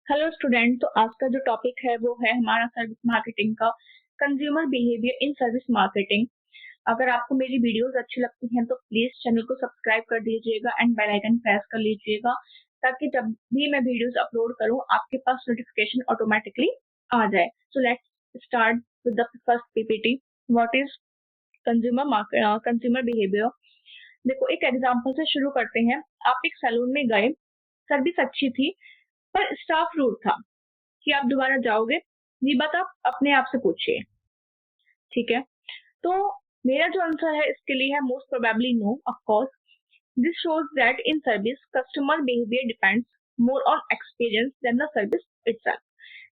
Hello student. तो आज का जो टॉपिक है वो है हमारा सर्विस मार्केटिंग का consumer behaviour in service marketing. अगर आपको मेरी वीडियोस अच्छी लगती हैं तो प्लीज चैनल को सब्सक्राइब कर दीजिएगा एंड बेल आइकन प्रेस कर लीजिएगा, ताकि जब भी मैं वीडियोस अपलोड करूं आपके पास नोटिफिकेशन ऑटोमेटिकली आ जाए। So let's start with the first PPT. What is consumer behaviour. देखो, एक एग्जांपल से शुरू करते हैं। आप एक सैलून में गए, सर्विस अच्छी थी पर स्टाफ रूड था। कि आप दोबारा जाओगे? ये बात आप अपने आप से पूछिए। ठीक है, तो मेरा जो आंसर है इसके लिए है most probably no, of course. This shows that in service customer behaviour depends more on experience than the service itself.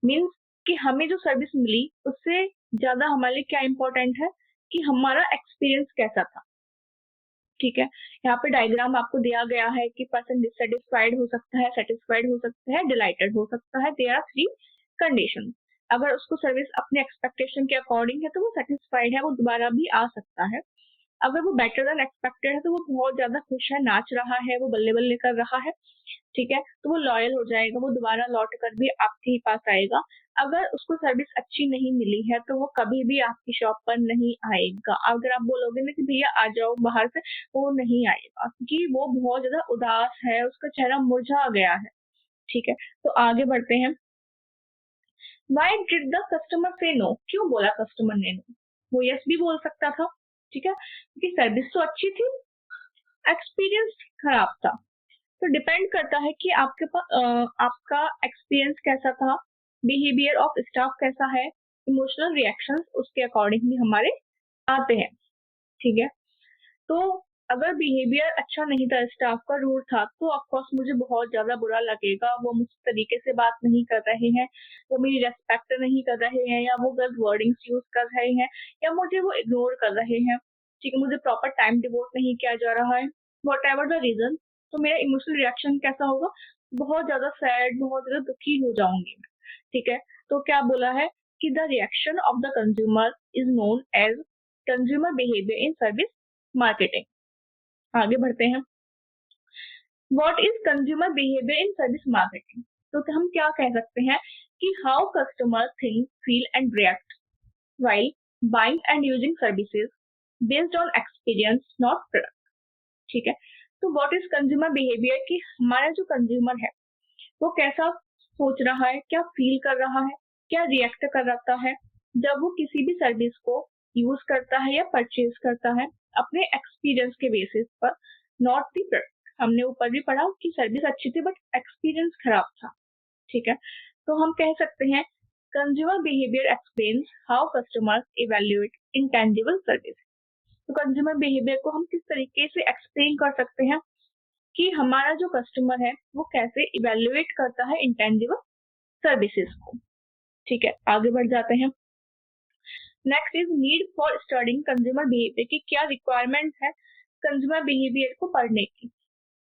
Means कि हमें जो सर्विस मिली उससे ज्यादा हमारे लिए क्या इंपॉर्टेंट है कि हमारा एक्सपीरियंस कैसा था। ठीक है, यहाँ पे डायग्राम आपको दिया गया है कि पर्सन डिससेटिस्फाइड हो सकता है, सेटिस्फाइड हो सकता है, डिलाइटेड हो सकता है। There are three condition. अगर उसको सर्विस अपने एक्सपेक्टेशन के अकॉर्डिंग है तो वो सेटिस्फाइड है, वो दोबारा भी आ सकता है। अगर वो बेटर देन एक्सपेक्टेड है तो वो बहुत ज्यादा खुश है, नाच रहा है, वो बल्ले बल्ले कर रहा है। ठीक है, तो वो लॉयल हो जाएगा, वो दोबारा लौट कर भी आपके ही पास आएगा। अगर उसको सर्विस अच्छी नहीं मिली है तो वो कभी भी आपकी शॉप पर नहीं आएगा। अगर आप बोलोगे ना कि भैया आ जाओ बाहर से, वो नहीं आएगा क्योंकि वो बहुत ज्यादा उदास है, उसका चेहरा मुरझा गया है। ठीक है, तो आगे बढ़ते हैं। वाई डिड द कस्टमर से नो? क्यों बोला कस्टमर ने नो? वो यस भी बोल सकता था। ठीक है, क्योंकि सर्विस तो अच्छी थी, एक्सपीरियंस खराब था। तो डिपेंड करता है कि आपके पास आपका एक्सपीरियंस कैसा था, बिहेवियर ऑफ स्टाफ कैसा है, इमोशनल रिएक्शंस उसके अकॉर्डिंग भी हमारे आते हैं। ठीक है, तो अगर बिहेवियर अच्छा नहीं था, स्टाफ का रूड था, तो ऑफकोर्स मुझे बहुत ज्यादा बुरा लगेगा। वो मुझ तरीके से बात नहीं कर रहे हैं, वो मेरी रेस्पेक्ट नहीं कर रहे हैं, या वो गलत वर्डिंग्स यूज कर रहे हैं, या मुझे वो इग्नोर कर रहे हैं। ठीक है, मुझे प्रॉपर टाइम डिवोट नहीं किया जा रहा है, वट एवर द रीजन। तो मेरा इमोशनल रिएक्शन कैसा होगा? बहुत ज्यादा सैड, बहुत ज्यादा दुखी हो जाऊंगी मैं। ठीक है, तो क्या बोला है कि the reaction of the consumer is known as consumer behaviour in service marketing. आगे बढ़ते हैं। What is consumer behaviour in service marketing. तो हम क्या कह सकते हैं कि how customer think, feel and react while buying and using services based on experience, not product। ठीक है, तो व्हाट इज कंज्यूमर बिहेवियर कि हमारा जो कंज्यूमर है वो कैसा सोच रहा है, क्या फील कर रहा है, क्या रिएक्ट कर रहा है जब वो किसी भी सर्विस को यूज करता है या परचेज करता है अपने एक्सपीरियंस के बेसिस पर, नॉट दी प्रोडक्ट। हमने ऊपर भी पढ़ा कि सर्विस अच्छी थी बट एक्सपीरियंस खराब था। ठीक है, तो हम कह सकते हैं consumer behaviour explains how customers evaluate intangible service. तो कंज्यूमर बिहेवियर को हम किस तरीके से एक्सप्लेन कर सकते हैं कि हमारा जो कस्टमर है वो कैसे इवेल्युएट करता है इंटेंजिबल सर्विसेज को। ठीक है, आगे बढ़ जाते हैं। Next is need for studying consumer behaviour की क्या रिक्वायरमेंट है कंज्यूमर बिहेवियर को पढ़ने की।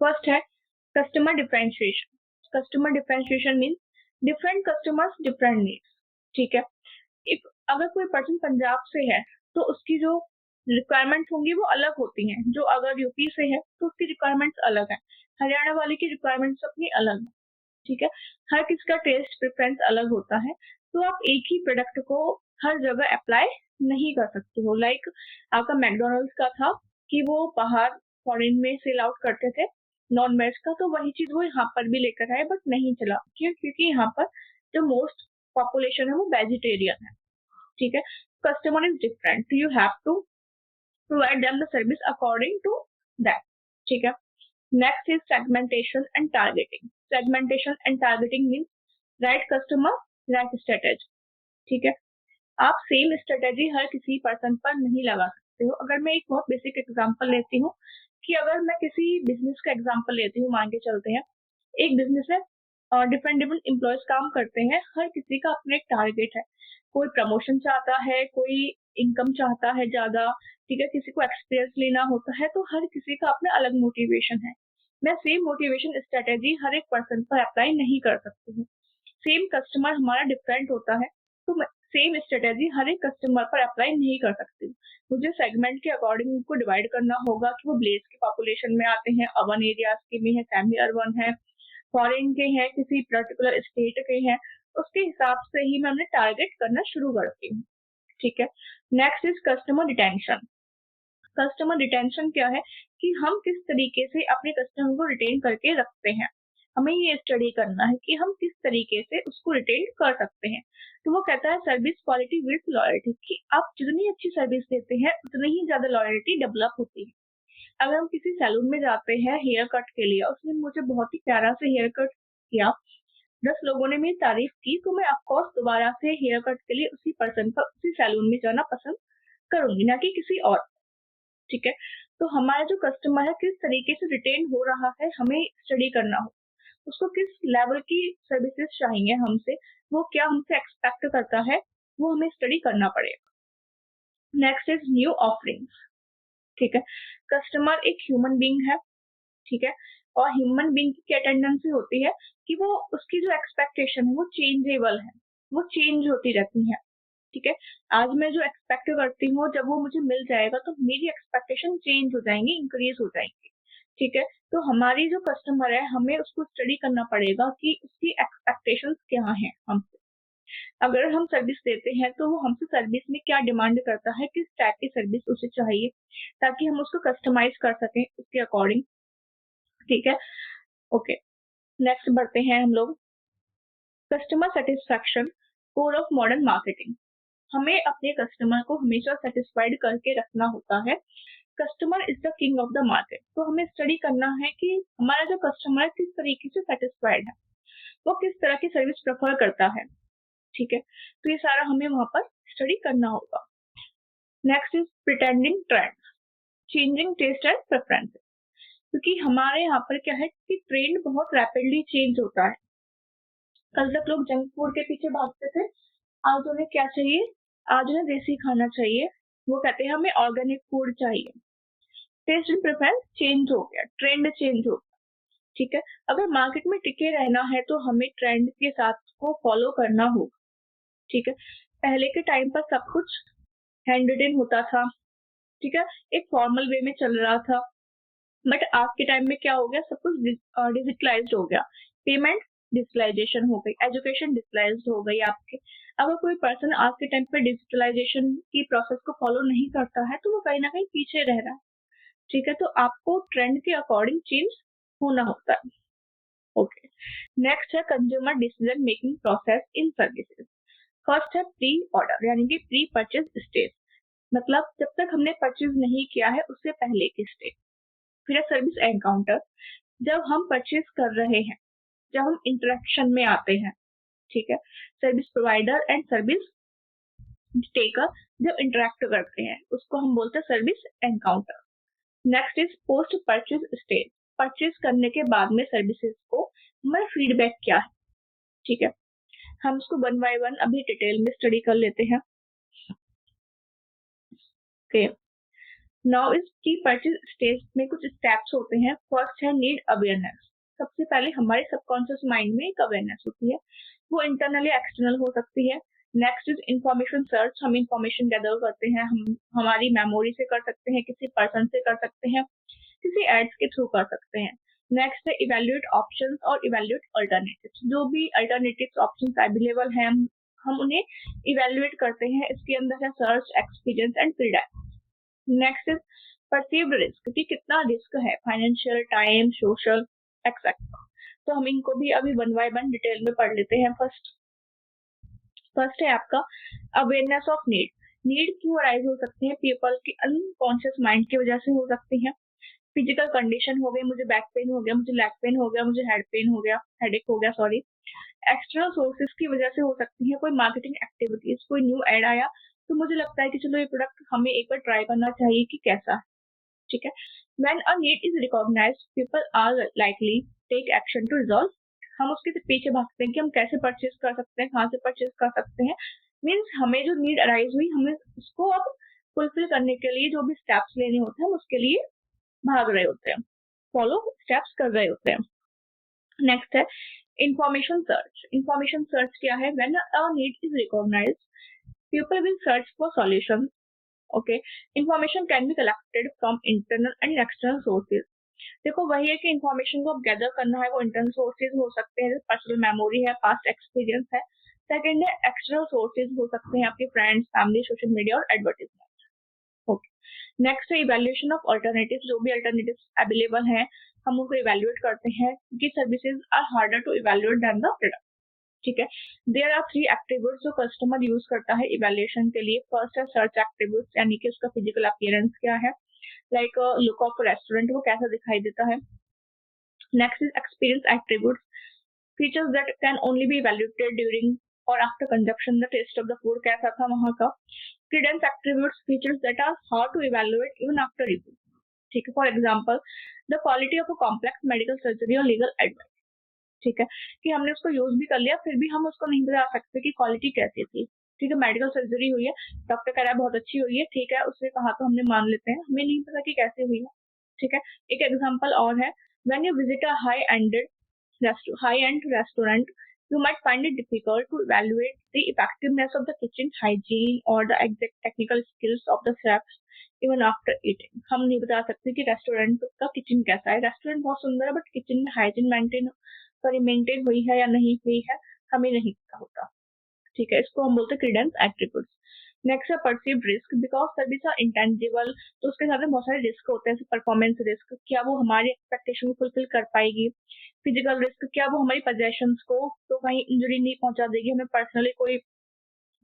फर्स्ट है customer differentiation. Customer differentiation means different customers different needs. ठीक है, इफ अगर कोई पर्सन पंजाब से है तो उसकी जो रिक्वायरमेंट्स होंगी वो अलग होती हैं। जो अगर यूपी से है तो उसकी रिक्वायरमेंट्स अलग है, हरियाणा वाले की रिक्वायरमेंट्स अपनी अलग है। ठीक है, हर किसी का टेस्ट प्रेफरेंस अलग होता है, तो आप एक ही प्रोडक्ट को हर जगह अप्लाई नहीं कर सकते हो। लाइक आपका मैकडोनल्ड्स का था कि वो बाहर फॉरेन में सेल आउट करते थे नॉन वेज का, तो वही चीज वो यहाँ पर भी लेकर आए बट नहीं चला। क्यों? क्योंकि यहाँ पर जो मोस्ट पॉपुलेशन है वो वेजिटेरियन है। ठीक है, customer is different, you have to provide them the service according to that. ठीक है, next is segmentation and targeting. Segmentation and targeting means right customer, right strategy. ठीक है, आप सेम स्ट्रेटेजी हर किसी पर्सन पर नहीं लगा सकते हो। अगर मैं एक बहुत बेसिक एग्जांपल लेती हूँ कि अगर मैं किसी बिजनेस का एग्जांपल लेती हूँ, मान के चलते हैं एक बिजनेस है और डिफरेंट डिफरेंट एम्प्लॉयज काम करते हैं, हर किसी का अपना एक टारगेट है। कोई प्रमोशन चाहता है, कोई इनकम चाहता है ज्यादा। ठीक है, किसी को एक्सपीरियंस लेना होता है, तो हर किसी का अपना अलग मोटिवेशन है। मैं सेम मोटिवेशन स्ट्रेटेजी हर एक पर्सन पर अप्लाई नहीं कर सकती हूँ। सेम कस्टमर हमारा डिफरेंट होता है, तो मैं सेम स्ट्रेटेजी हर एक कस्टमर पर अप्लाई नहीं कर सकती हूँ। मुझे सेगमेंट के अकॉर्डिंग उनको डिवाइड करना होगा कि वो ब्लेज के पॉपुलेशन में आते हैं, अर्बन एरियाज के में है, सेमी अर्बन है, फॉरेन के हैं, किसी पर्टिकुलर स्टेट के हैं, उसके हिसाब से ही मैं उन्हें टारगेट करना शुरू करती हूँ। ठीक है। Next is customer retention. Customer retention क्या है कि हम किस तरीके से अपने कस्टमर को रिटेन करके रखते हैं। हमें ये स्टडी करना है कि हम किस तरीके से उसको रिटेन कर सकते हैं। तो वो कहता है सर्विस क्वालिटी विद लॉयल्टी, कि आप जितनी अच्छी सर्विस देते हैं उतनी ही ज्यादा लॉयल्टी डेवलप होती है। अगर हम किसी सैलून में जाते हैं हेयर कट के लिए, उसने मुझे बहुत ही प्यारा से हेयर कट किया, 10 लोगों ने मेरी तारीफ की, तो मैं ऑफकोर्स दोबारा से हेयर कट के लिए उसी पर्सन पर, उसी सैलून में जाना पसंद करूंगी, ना कि किसी और। ठीक है। तो हमारा जो कस्टमर है किस तरीके से रिटेन हो रहा है, हमें स्टडी करना हो। उसको किस लेवल की सर्विसेज चाहिए हमसे, वो क्या हमसे एक्सपेक्ट करता है, वो हमें स्टडी करना पड़ेगा। Next is new offerings. ठीक है। कस्टमर एक ह्यूमन बीइंग है। ठीक है। और ह्यूमन बीइंग की क्या टेंडेंसी होती है कि वो, उसकी जो एक्सपेक्टेशन है वो चेंजेबल है, वो चेंज होती रहती है। ठीक है। आज मैं जो एक्सपेक्ट करती हूँ, जब वो मुझे मिल जाएगा तो मेरी एक्सपेक्टेशन चेंज हो जाएंगी, इंक्रीज हो जाएंगी। ठीक है। तो हमारी जो कस्टमर है, हमें उसको स्टडी करना पड़ेगा कि उसकी एक्सपेक्टेशंस क्या हैं हमसे। अगर हम सर्विस देते हैं तो वो हमसे सर्विस में क्या डिमांड करता है, किस टाइप की सर्विस उसे चाहिए, ताकि हम उसको कस्टमाइज कर सकें उसके अकॉर्डिंग। ठीक है। ओके। नेक्स्ट बढ़ते हैं हम लोग। Customer satisfaction, core of modern marketing. हमें अपने कस्टमर को हमेशा सेटिस्फाइड करके रखना होता है। Customer is the king of the market. तो हमें स्टडी करना है कि हमारा जो कस्टमर है किस तरीके से सेटिस्फाइड है, वो किस तरह की सर्विस प्रेफर करता है। ठीक है। तो ये सारा हमें वहां पर स्टडी करना होगा। Next is pretending trends, changing taste and preferences. क्योंकि हमारे यहाँ पर क्या है कि ट्रेंड बहुत रैपिडली चेंज होता है। कल तक लोग जंक फूड के पीछे भागते थे, आज उन्हें क्या चाहिए, आज उन्हें देसी खाना चाहिए। वो कहते हैं हमें ऑर्गेनिक फूड चाहिए। टेस्ट एंड प्रेफरेंस चेंज हो गया, ट्रेंड चेंज हो गया। ठीक है। अगर मार्केट में टिके रहना है तो हमें ट्रेंड के साथ को फॉलो करना होगा। ठीक है। पहले के टाइम पर सब कुछ हैंड रिटन होता था। ठीक है। एक फॉर्मल वे में चल रहा था। बट आज के टाइम में क्या हो गया, सब कुछ डिजिटलाइज्ड हो गया। पेमेंट डिजिटलाइजेशन हो गई, एजुकेशन डिजिटलाइज्ड हो गई आपके। अगर कोई पर्सन आज के टाइम पे डिजिटलाइजेशन की प्रोसेस को फॉलो नहीं करता है तो वो कहीं ना कहीं पीछे रह रहा है। ठीक है। तो आपको ट्रेंड के अकॉर्डिंग चेंज होना होता है। ओके। नेक्स्ट है consumer decision making process in services. First है प्री ऑर्डर, यानी कि प्री परचेज स्टेज, मतलब जब तक हमने परचेज नहीं किया है उससे पहले की स्टेज। फिर है सर्विस एनकाउंटर, जब हम परचेज कर रहे हैं, जब हम इंटरेक्शन में आते हैं। ठीक है। Service provider and service taker जब इंटरेक्ट करते हैं उसको हम बोलते हैं service encounter. Next is post purchase stage, purchase करने के बाद में सर्विसेज को हमारा फीडबैक क्या है। ठीक है। हम इसको वन बाय वन अभी डिटेल में स्टडी कर लेते हैं। ओके। नाउ इस प्री परचेज स्टेज में कुछ स्टेप्स होते हैं। फर्स्ट है नीड अवेयरनेस। सबसे पहले हमारे सबकॉन्शियस माइंड में एक अवेयरनेस होती है, वो इंटरनल या एक्सटर्नल हो सकती है। नेक्स्ट इज इंफॉर्मेशन सर्च, हम इंफॉर्मेशन गैदर करते हैं, हम हमारी मेमोरी से कर सकते हैं, किसी पर्सन से कर सकते हैं, किसी एड्स के थ्रू कर सकते हैं। नेक्स्ट है इवेल्युएट ऑप्शंस और इवेल्युएट अल्टरनेटिव्स, जो भी अल्टरनेटिव्स ऑप्शंस अवेलेबल हैं हम उन्हें इवेल्युएट करते हैं। इसके अंदर है search, experience and feedback. Next is perceived risk, कि कितना रिस्क है, फाइनेंशियल, टाइम, सोशल, एक्सेट्रा। तो हम इनको भी अभी वन बाय वन डिटेल में पढ़ लेते हैं। फर्स्ट है आपका अवेयरनेस ऑफ नीड। नीड क्यों अराइज हो सकते हैं, पीपल की अनकॉन्शियस माइंड की वजह से हो सकती है। फिजिकल कंडीशन हो गई, मुझे बैक पेन हो गया, मुझे लेग पेन हो गया, मुझे हेड पेन हो गया, हेडेक हो गया, सॉरी। एक्सटर्नल सोर्सेज की वजह से हो सकती है, कोई मार्केटिंग एक्टिविटीज, कोई न्यू एड आया तो मुझे लगता है कि चलो ये प्रोडक्ट हमें एक बार ट्राई करना चाहिए कि कैसा है। ठीक है। When a need is recognised, people are likely take action to resolve. हम उसके पीछे भागते हैं कि हम कैसे परचेज कर सकते हैं, कहाँ से परचेज कर सकते हैं। मीन्स हमें जो नीड अराइज हुई, हमें उसको अब फुलफिल करने के लिए जो भी स्टेप्स लेने होते हैं हम उसके लिए भाग रहे होते हैं, फॉलो स्टेप्स कर रहे होते हैं। नेक्स्ट है इंफॉर्मेशन सर्च। इंफॉर्मेशन सर्च क्या है, when a need is recognised, people will search for solutions. Okay, information can be collected from internal and external sources. देखो वही है कि इन्फॉर्मेशन को अब गैदर करना है, वो इंटरनल सोर्सेज हो सकते हैं, पर्सनल मेमोरी है, पास्ट एक्सपीरियंस है। सेकंड है एक्सटर्नल सोर्सेज हो सकते हैं, आपके फ्रेंड्स, फैमिली, सोशल मीडिया और एडवर्टीजमेंट। ओके, नेक्स्ट है इवैल्यूएशन ऑफ अल्टरनेटिव्स। जो भी अल्टरनेटिव्स अवेलेबल हैं हम उनको इवैल्यूएट करते हैं, क्योंकि services are harder to evaluate than the product. ठीक है, देयर आर 3 एट्रीब्यूट्स जो कस्टमर यूज करता है इवैल्यूएशन के लिए। फर्स्ट है सर्च एट्रीब्यूट्स, यानी कि उसका फिजिकल अपीयरेंस क्या है, लाइक लुक ऑफ रेस्टोरेंट, वो कैसा दिखाई देता है। Next is experience attributes, features that can only be evaluated during और after consumption, the taste of the food कैसा था वहां का। Credence attributes, features that are hard to evaluate even after review. ठीक है, for example the quality of a complex medical surgery और legal advice. ठीक है, कि हमने उसको यूज भी कर लिया फिर भी हम उसको नहीं बता सकते कि क्वालिटी कैसी थी। ठीक है, मेडिकल सर्जरी हुई है, डॉक्टर कह रहा है बहुत अच्छी हुई है, ठीक है, उसने कहा तो हमने मान लेते हैं, हमें नहीं पता कि कैसे हुई है। ठीक है, एक एग्जांपल और है, when you visit a high end restaurant, you might find it difficult to evaluate the effectiveness of the kitchen hygiene or the exact technical skills of the chefs even after eating। हम नहीं बता सकते कि restaurant का kitchen कैसा है, restaurant बहुत सुंदर है बट किचन में हाइजीन मेंटेन हुई है या नहीं हुई है, हमें नहीं पता होता। ठीक है, इसको हम बोलते हैं क्रीडेंस एट्रीब्यूट्स। नेक्स्ट है perceived risk, because service are intangible, तो उसके साथ में बहुत सारे रिस्क होते हैं, परफॉर्मेंस रिस्क, क्या वो हमारी एक्सपेक्टेशन को फुलफिल कर पाएगी। फिजिकल रिस्क, क्या वो हमारी पोजेशंस को तो कहीं इंजरी नहीं पहुंचा देगी, हमें पर्सनली कोई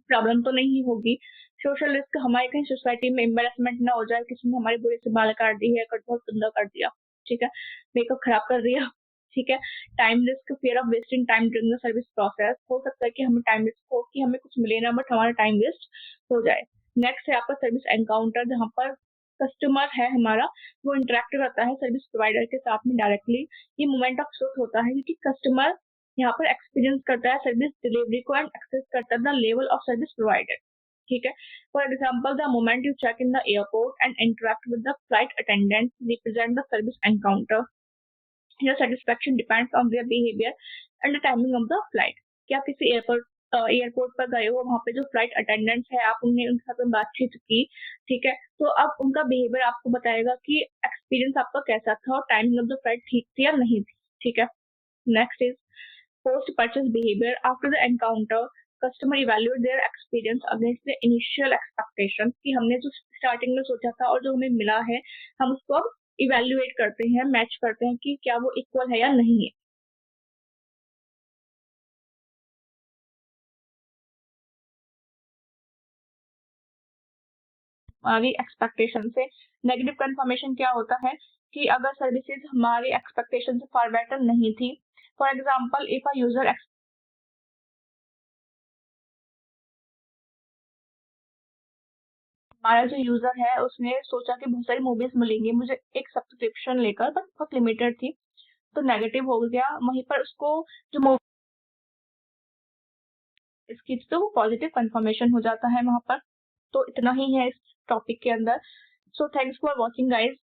प्रॉब्लम तो नहीं होगी। सोशल रिस्क, हमारे कहीं सोसाइटी में एम्बेरसमेंट ना हो जाए, किसी ने हमारे बुरे से बाल काट दी है, कट बहुत गंदा कर दिया, ठीक है, मेकअप खराब कर दिया। ठीक है, time risk, fear of wasting time during the service process, हो सकता है कि हमें टाइम रिस्क हो कि हमें कुछ मिले ना बट हमारा टाइम वेस्ट हो जाए। नेक्स्ट है आपका सर्विस एनकाउंटर, जहाँ पर कस्टमर है हमारा, वो इंटरेक्ट करता है सर्विस प्रोवाइडर के साथ में डायरेक्टली। ये मोमेंट ऑफ ट्रुथ होता है, क्योंकि कस्टमर यहाँ पर एक्सपीरियंस करता है सर्विस डिलीवरी को एंड एक्सेस करता है the level of service provided. ठीक है, for example the moment you check in the airport and interact with the flight attendant represent the service encounter. Your satisfaction depends on their behaviour and the timing of the flight. क्या किसी airport पर गए हो, वहां पे जो flight attendants है, आप उनके साथ बातचीत की, ठीक है, तो अब उनका बिहेवियर आपको बताएगा कि एक्सपीरियंस आपका कैसा था और टाइमिंग ऑफ द फ्लाइट ठीक थी या नहीं थी। ठीक है, next is post purchase behavior. After the encounter, customer evaluate their experience against the initial expectation, कि हमने जो स्टार्टिंग में सोचा था और जो हमें मिला है, हम उसको अब इवेल्युएट करते हैं, मैच करते हैं कि क्या वो इक्वल है या नहीं है। हमारी एक्सपेक्टेशन से नेगेटिव कंफर्मेशन क्या होता है कि अगर सर्विसेज हमारी एक्सपेक्टेशन से फार बेटर नहीं थी, for example if a user, हमारा जो यूजर है उसने सोचा कि बहुत सारी मूवीज मिलेंगी मुझे एक सब्सक्रिप्शन लेकर, बट बहुत लिमिटेड थी, तो नेगेटिव हो गया। वहीं पर उसको जो मूवी इसकी थी तो वो पॉजिटिव कंफर्मेशन हो जाता है वहां पर। तो इतना ही है इस टॉपिक के अंदर। So thanks for watching guys.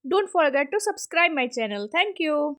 Don't forget to subscribe my channel. Thank you.